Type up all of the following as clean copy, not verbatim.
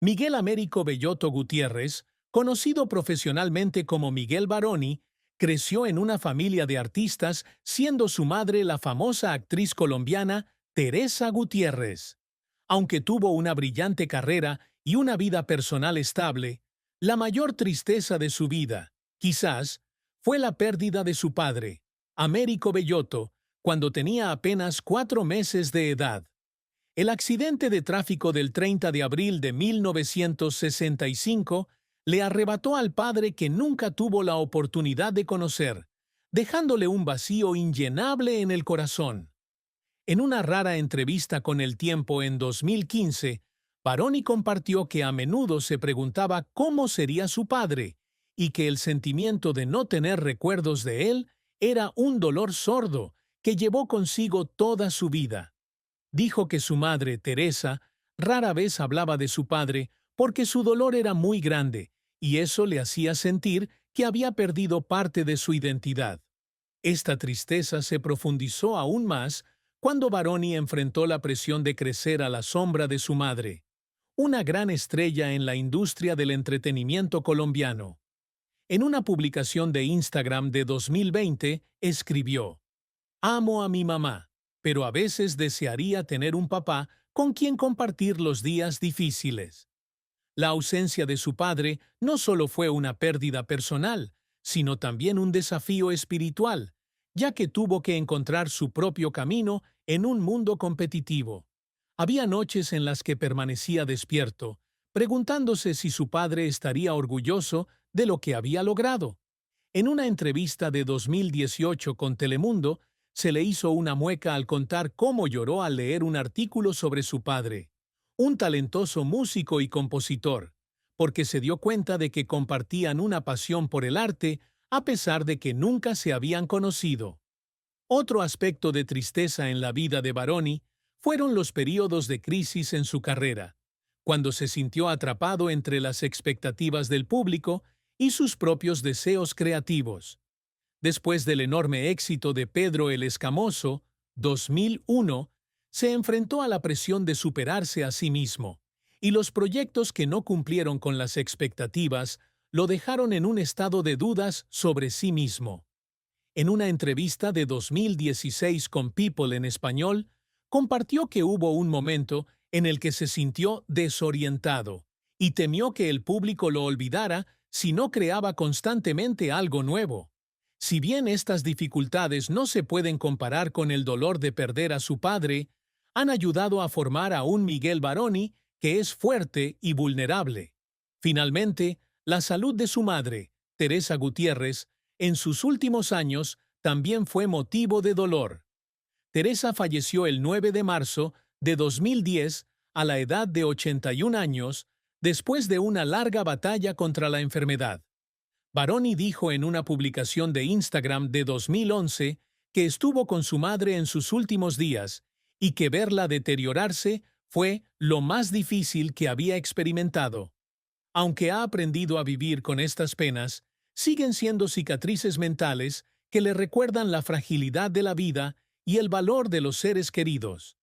Miguel Américo Bellotto Gutiérrez, conocido profesionalmente como Miguel Baroni, creció en una familia de artistas, siendo su madre la famosa actriz colombiana Teresa Gutiérrez. Aunque tuvo una brillante carrera y una vida personal estable, la mayor tristeza de su vida, quizás, fue la pérdida de su padre, Américo Bellotto, cuando tenía apenas 4 meses de edad. El accidente de tráfico del 30 de abril de 1965 le arrebató al padre que nunca tuvo la oportunidad de conocer, dejándole un vacío inllenable en el corazón. En una rara entrevista con El Tiempo en 2015, Baroni compartió que a menudo se preguntaba cómo sería su padre y que el sentimiento de no tener recuerdos de él era un dolor sordo que llevó consigo toda su vida. Dijo que su madre, Teresa, rara vez hablaba de su padre porque su dolor era muy grande y eso le hacía sentir que había perdido parte de su identidad. Esta tristeza se profundizó aún más cuando Baroni enfrentó la presión de crecer a la sombra de su madre, una gran estrella en la industria del entretenimiento colombiano. En una publicación de Instagram de 2020, escribió: Amo a mi mamá, pero a veces desearía tener un papá con quien compartir los días difíciles. La ausencia de su padre no solo fue una pérdida personal, sino también un desafío espiritual, ya que tuvo que encontrar su propio camino en un mundo competitivo. Había noches en las que permanecía despierto, preguntándose si su padre estaría orgulloso de lo que había logrado. En una entrevista de 2018 con Telemundo, se le hizo una mueca al contar cómo lloró al leer un artículo sobre su padre, un talentoso músico y compositor, porque se dio cuenta de que compartían una pasión por el arte a pesar de que nunca se habían conocido. Otro aspecto de tristeza en la vida de Baroni fueron los períodos de crisis en su carrera, cuando se sintió atrapado entre las expectativas del público y sus propios deseos creativos. Después del enorme éxito de Pedro el Escamoso, 2001, se enfrentó a la presión de superarse a sí mismo, y los proyectos que no cumplieron con las expectativas lo dejaron en un estado de dudas sobre sí mismo. En una entrevista de 2016 con People en español, compartió que hubo un momento en el que se sintió desorientado y temió que el público lo olvidara si no creaba constantemente algo nuevo. Si bien estas dificultades no se pueden comparar con el dolor de perder a su padre, han ayudado a formar a un Miguel Baroni que es fuerte y vulnerable. Finalmente, la salud de su madre, Teresa Gutiérrez, en sus últimos años también fue motivo de dolor. Teresa falleció el 9 de marzo de 2010 a la edad de 81 años, después de una larga batalla contra la enfermedad. Baroni dijo en una publicación de Instagram de 2011 que estuvo con su madre en sus últimos días y que verla deteriorarse fue lo más difícil que había experimentado. Aunque ha aprendido a vivir con estas penas, siguen siendo cicatrices mentales que le recuerdan la fragilidad de la vida y el valor de los seres queridos.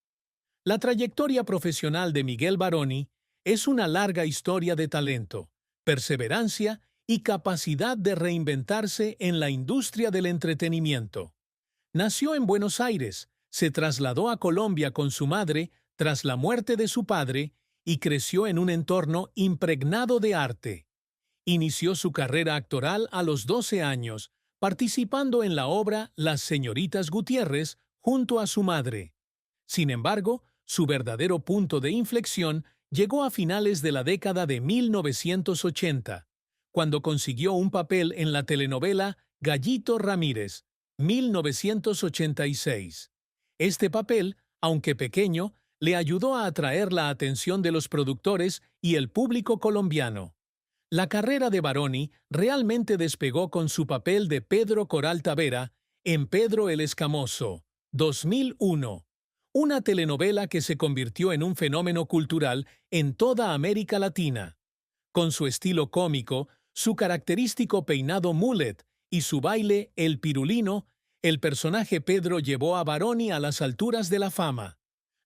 La trayectoria profesional de Miguel Baroni es una larga historia de talento, perseverancia y capacidad de reinventarse en la industria del entretenimiento. Nació en Buenos Aires, se trasladó a Colombia con su madre tras la muerte de su padre y creció en un entorno impregnado de arte. Inició su carrera actoral a los 12 años, participando en la obra Las Señoritas Gutiérrez junto a su madre. Sin embargo, su verdadero punto de inflexión llegó a finales de la década de 1980, cuando consiguió un papel en la telenovela Gallito Ramírez, 1986. Este papel, aunque pequeño, le ayudó a atraer la atención de los productores y el público colombiano. La carrera de Baroni realmente despegó con su papel de Pedro Coral Tavera en Pedro el Escamoso, 2001, una telenovela que se convirtió en un fenómeno cultural en toda América Latina. Con su estilo cómico, su característico peinado mullet y su baile El Pirulino, el personaje Pedro llevó a Baroni a las alturas de la fama.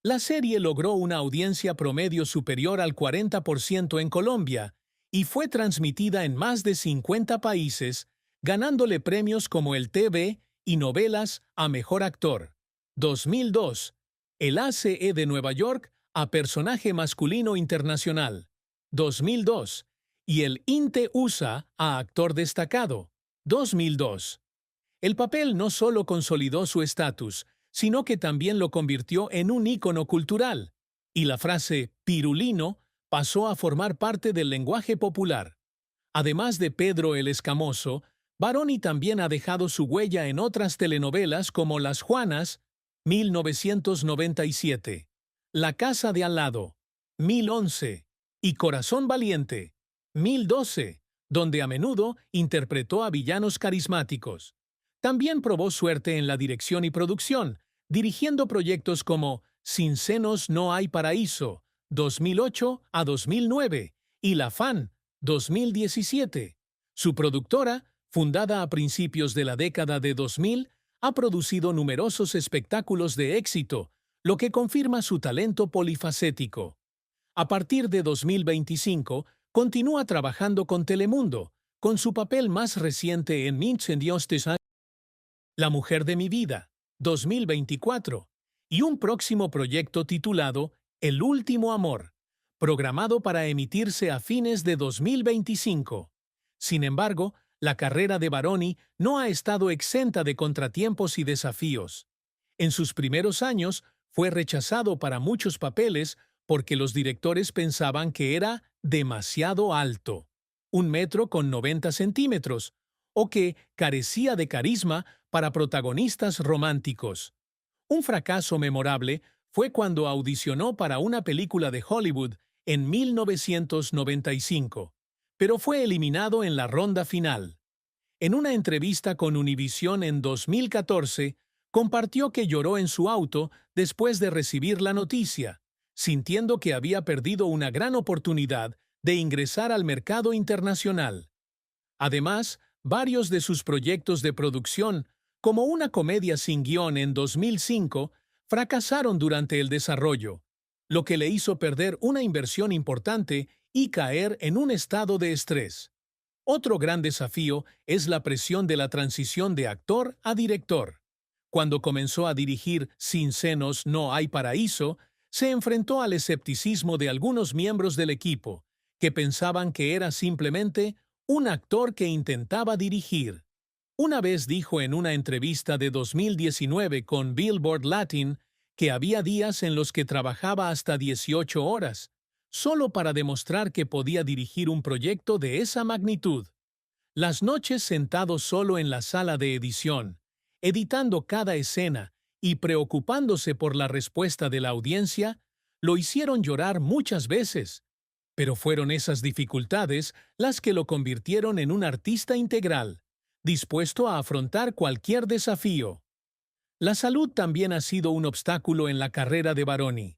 La serie logró una audiencia promedio superior al 40% en Colombia y fue transmitida en más de 50 países, ganándole premios como el TV y novelas a Mejor Actor. 2002. El ACE de Nueva York a Personaje Masculino Internacional. 2002. Y el INTE USA a Actor Destacado. 2002. El papel no solo consolidó su estatus, sino que también lo convirtió en un ícono cultural, y la frase «pirulino» pasó a formar parte del lenguaje popular. Además de Pedro el Escamoso, Baroni también ha dejado su huella en otras telenovelas como Las Juanas, 1997, La Casa de Al lado, 1011, y Corazón Valiente, 1012, donde a menudo interpretó a villanos carismáticos. También probó suerte en la dirección y producción, dirigiendo proyectos como Sin senos no hay paraíso, 2008 a 2009, y La Fan, 2017. Su productora, fundada a principios de la década de 2000, ha producido numerosos espectáculos de éxito, lo que confirma su talento polifacético. A partir de 2025, continúa trabajando con Telemundo, con su papel más reciente en Minx en Dios te sa- La mujer de mi vida, 2024, y un próximo proyecto titulado El último amor, programado para emitirse a fines de 2025. Sin embargo, la carrera de Baroni no ha estado exenta de contratiempos y desafíos. En sus primeros años, fue rechazado para muchos papeles porque los directores pensaban que era demasiado alto, 1 metro con 90 centímetros, o que carecía de carisma para protagonistas románticos. Un fracaso memorable fue cuando audicionó para una película de Hollywood en 1995, pero fue eliminado en la ronda final. En una entrevista con Univision en 2014, compartió que lloró en su auto después de recibir la noticia, sintiendo que había perdido una gran oportunidad de ingresar al mercado internacional. Además, varios de sus proyectos de producción, como una comedia sin guión en 2005, fracasaron durante el desarrollo, lo que le hizo perder una inversión importante y caer en un estado de estrés. Otro gran desafío es la presión de la transición de actor a director. Cuando comenzó a dirigir Sin senos no hay paraíso, se enfrentó al escepticismo de algunos miembros del equipo, que pensaban que era simplemente un actor que intentaba dirigir. Una vez dijo en una entrevista de 2019 con Billboard Latin que había días en los que trabajaba hasta 18 horas, solo para demostrar que podía dirigir un proyecto de esa magnitud. Las noches sentado solo en la sala de edición, editando cada escena y preocupándose por la respuesta de la audiencia, lo hicieron llorar muchas veces. Pero fueron esas dificultades las que lo convirtieron en un artista integral, dispuesto a afrontar cualquier desafío. La salud también ha sido un obstáculo en la carrera de Baroni.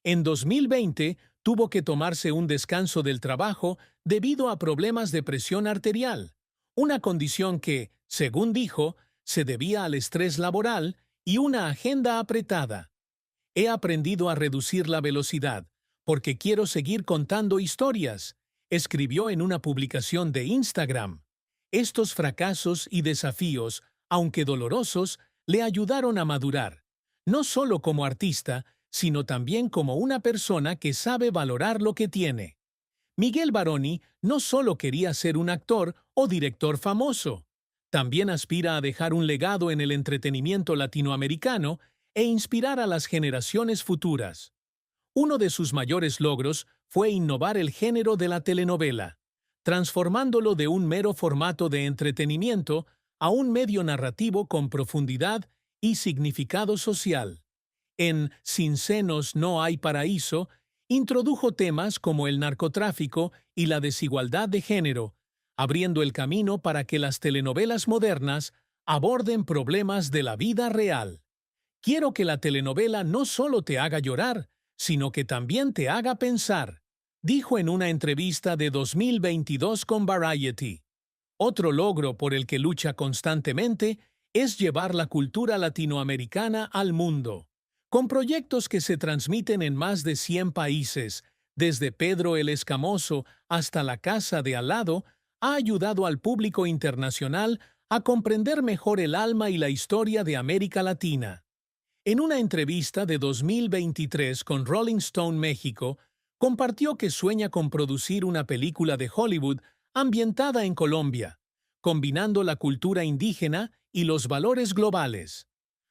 En 2020 tuvo que tomarse un descanso del trabajo debido a problemas de presión arterial, una condición que, según dijo, se debía al estrés laboral y una agenda apretada. He aprendido a reducir la velocidad, porque quiero seguir contando historias, escribió en una publicación de Instagram. Estos fracasos y desafíos, aunque dolorosos, le ayudaron a madurar, no solo como artista, sino también como una persona que sabe valorar lo que tiene. Miguel Baroni no solo quería ser un actor o director famoso, también aspira a dejar un legado en el entretenimiento latinoamericano e inspirar a las generaciones futuras. Uno de sus mayores logros fue innovar el género de la telenovela, transformándolo de un mero formato de entretenimiento a un medio narrativo con profundidad y significado social. En Sin senos no hay paraíso, introdujo temas como el narcotráfico y la desigualdad de género, abriendo el camino para que las telenovelas modernas aborden problemas de la vida real. Quiero que la telenovela no solo te haga llorar, sino que también te haga pensar, dijo en una entrevista de 2022 con Variety. Otro logro por el que lucha constantemente es llevar la cultura latinoamericana al mundo. Con proyectos que se transmiten en más de 100 países, desde Pedro el Escamoso hasta La Casa de Al lado, ha ayudado al público internacional a comprender mejor el alma y la historia de América Latina. En una entrevista de 2023 con Rolling Stone México, compartió que sueña con producir una película de Hollywood ambientada en Colombia, combinando la cultura indígena y los valores globales.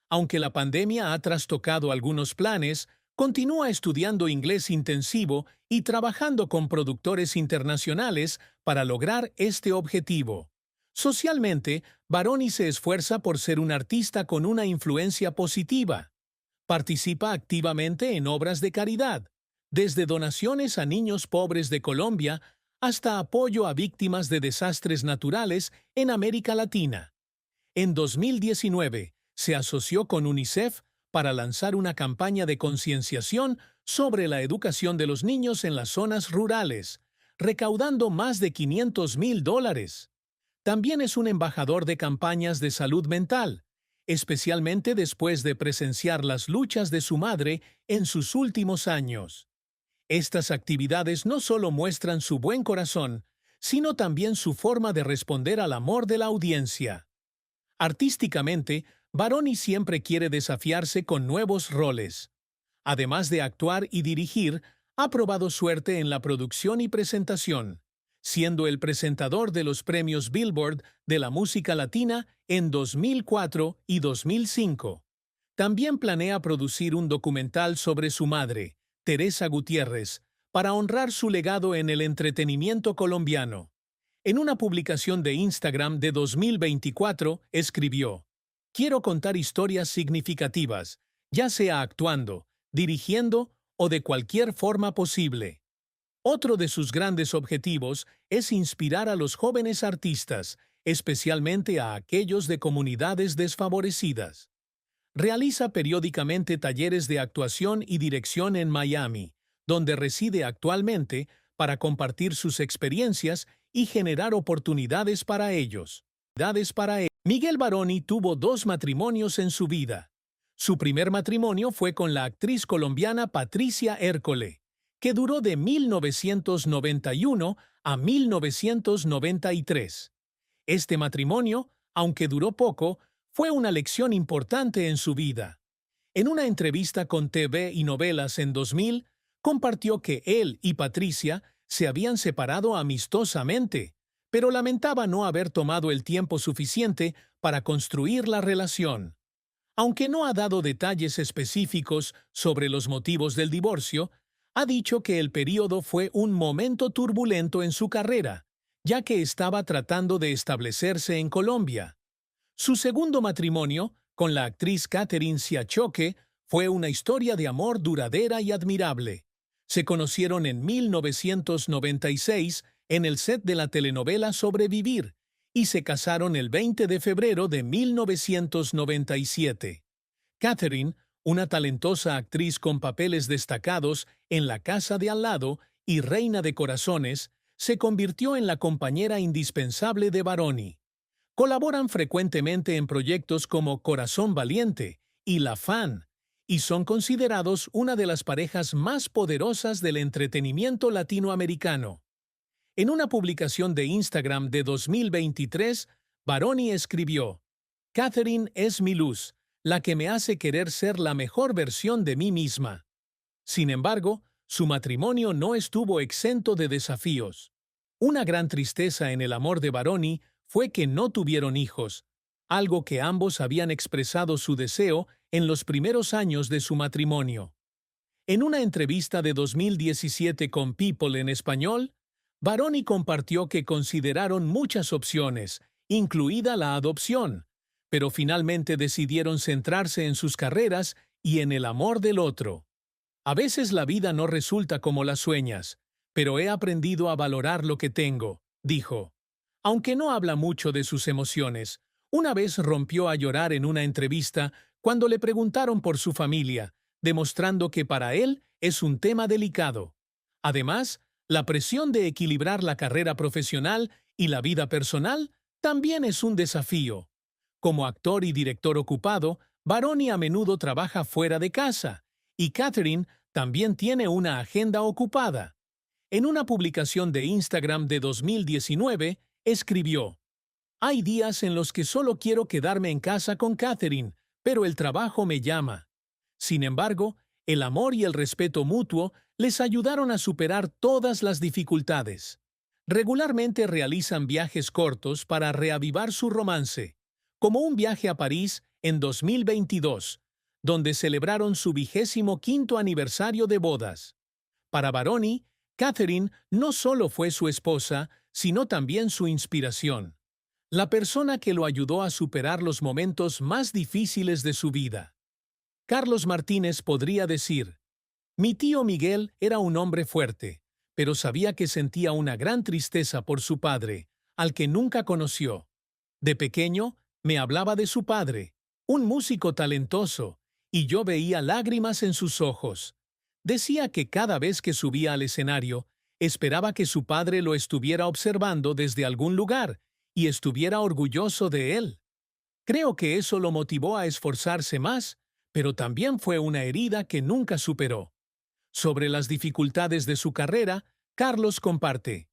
Aunque la pandemia ha trastocado algunos planes, continúa estudiando inglés intensivo y trabajando con productores internacionales para lograr este objetivo. Socialmente, Baroni se esfuerza por ser un artista con una influencia positiva. Participa activamente en obras de caridad, desde donaciones a niños pobres de Colombia hasta apoyo a víctimas de desastres naturales en América Latina. En 2019, se asoció con UNICEF para lanzar una campaña de concienciación sobre la educación de los niños en las zonas rurales, recaudando más de $500,000. También es un embajador de campañas de salud mental, especialmente después de presenciar las luchas de su madre en sus últimos años. Estas actividades no solo muestran su buen corazón, sino también su forma de responder al amor de la audiencia. Artísticamente, Baroni siempre quiere desafiarse con nuevos roles. Además de actuar y dirigir, ha probado suerte en la producción y presentación, siendo el presentador de los premios Billboard de la música latina en 2004 y 2005. También planea producir un documental sobre su madre, Teresa Gutiérrez, para honrar su legado en el entretenimiento colombiano. En una publicación de Instagram de 2024, escribió: "Quiero contar historias significativas, ya sea actuando, dirigiendo o de cualquier forma posible". Otro de sus grandes objetivos es inspirar a los jóvenes artistas, especialmente a aquellos de comunidades desfavorecidas. Realiza periódicamente talleres de actuación y dirección en Miami, donde reside actualmente, para compartir sus experiencias y generar oportunidades para ellos. Miguel Baroni tuvo 2 matrimonios en su vida. Su primer matrimonio fue con la actriz colombiana Patricia Ércole, que duró de 1991 a 1993. Este matrimonio, aunque duró poco, fue una lección importante en su vida. En una entrevista con TV y Novelas en 2000, compartió que él y Patricia se habían separado amistosamente, pero lamentaba no haber tomado el tiempo suficiente para construir la relación. Aunque no ha dado detalles específicos sobre los motivos del divorcio, ha dicho que el período fue un momento turbulento en su carrera, ya que estaba tratando de establecerse en Colombia. Su segundo matrimonio, con la actriz Catherine Siachoque, fue una historia de amor duradera y admirable. Se conocieron en 1996 en el set de la telenovela Sobrevivir y se casaron el 20 de febrero de 1997. Catherine, una talentosa actriz con papeles destacados en La Casa de Al lado y Reina de Corazones, se convirtió en la compañera indispensable de Baroni. Colaboran frecuentemente en proyectos como Corazón Valiente y La Fan, y son considerados una de las parejas más poderosas del entretenimiento latinoamericano. En una publicación de Instagram de 2023, Baroni escribió: "Catherine es mi luz, la que me hace querer ser la mejor versión de mí misma". Sin embargo, su matrimonio no estuvo exento de desafíos. Una gran tristeza en el amor de Baroni fue que no tuvieron hijos, algo que ambos habían expresado su deseo en los primeros años de su matrimonio. En una entrevista de 2017 con People en español, Baroni compartió que consideraron muchas opciones, incluida la adopción, pero finalmente decidieron centrarse en sus carreras y en el amor del otro. "A veces la vida no resulta como la sueñas, pero he aprendido a valorar lo que tengo", dijo. Aunque no habla mucho de sus emociones, una vez rompió a llorar en una entrevista cuando le preguntaron por su familia, demostrando que para él es un tema delicado. Además, la presión de equilibrar la carrera profesional y la vida personal también es un desafío. Como actor y director ocupado, Baroni a menudo trabaja fuera de casa, y Catherine también tiene una agenda ocupada. En una publicación de Instagram de 2019, escribió: «Hay días en los que solo quiero quedarme en casa con Catherine, pero el trabajo me llama». Sin embargo, el amor y el respeto mutuo les ayudaron a superar todas las dificultades. Regularmente realizan viajes cortos para reavivar su romance, como un viaje a París en 2022, donde celebraron su 25º aniversario de bodas. Para Baroni, Catherine no solo fue su esposa, sino también su inspiración, la persona que lo ayudó a superar los momentos más difíciles de su vida. Carlos Martínez podría decir: «Mi tío Miguel era un hombre fuerte, pero sabía que sentía una gran tristeza por su padre, al que nunca conoció. De pequeño, me hablaba de su padre, un músico talentoso, y yo veía lágrimas en sus ojos. Decía que cada vez que subía al escenario, esperaba que su padre lo estuviera observando desde algún lugar y estuviera orgulloso de él. Creo que eso lo motivó a esforzarse más, pero también fue una herida que nunca superó». Sobre las dificultades de su carrera, Carlos comparte: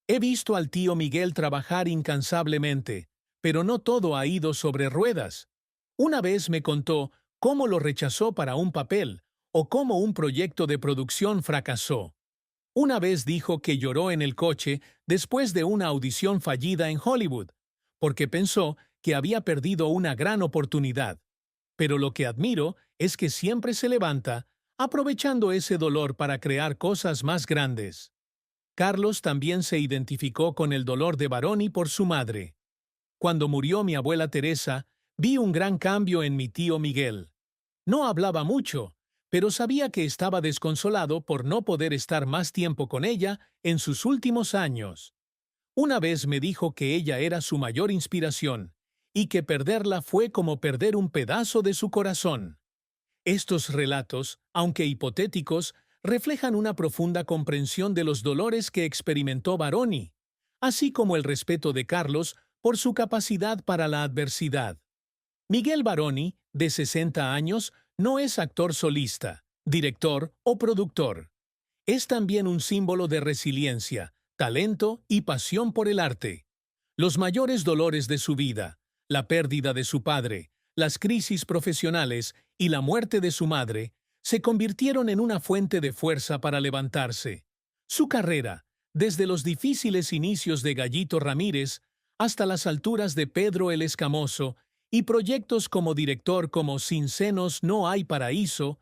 «He visto al tío Miguel trabajar incansablemente, pero no todo ha ido sobre ruedas. Una vez me contó cómo lo rechazó para un papel o cómo un proyecto de producción fracasó. Una vez dijo que lloró en el coche después de una audición fallida en Hollywood, porque pensó que había perdido una gran oportunidad. Pero lo que admiro es que siempre se levanta, aprovechando ese dolor para crear cosas más grandes». Carlos también se identificó con el dolor de Baroni por su madre. «Cuando murió mi abuela Teresa, vi un gran cambio en mi tío Miguel. No hablaba mucho, pero sabía que estaba desconsolado por no poder estar más tiempo con ella en sus últimos años. Una vez me dijo que ella era su mayor inspiración y que perderla fue como perder un pedazo de su corazón». Estos relatos, aunque hipotéticos, reflejan una profunda comprensión de los dolores que experimentó Baroni, así como el respeto de Carlos por su capacidad para la adversidad. Miguel Baroni, de 60 años, no es actor solista, director o productor. Es también un símbolo de resiliencia, talento y pasión por el arte. Los mayores dolores de su vida, la pérdida de su padre, las crisis profesionales y la muerte de su madre, se convirtieron en una fuente de fuerza para levantarse. Su carrera, desde los difíciles inicios de Gallito Ramírez hasta las alturas de Pedro el Escamoso y proyectos como director como Sin senos no hay paraíso,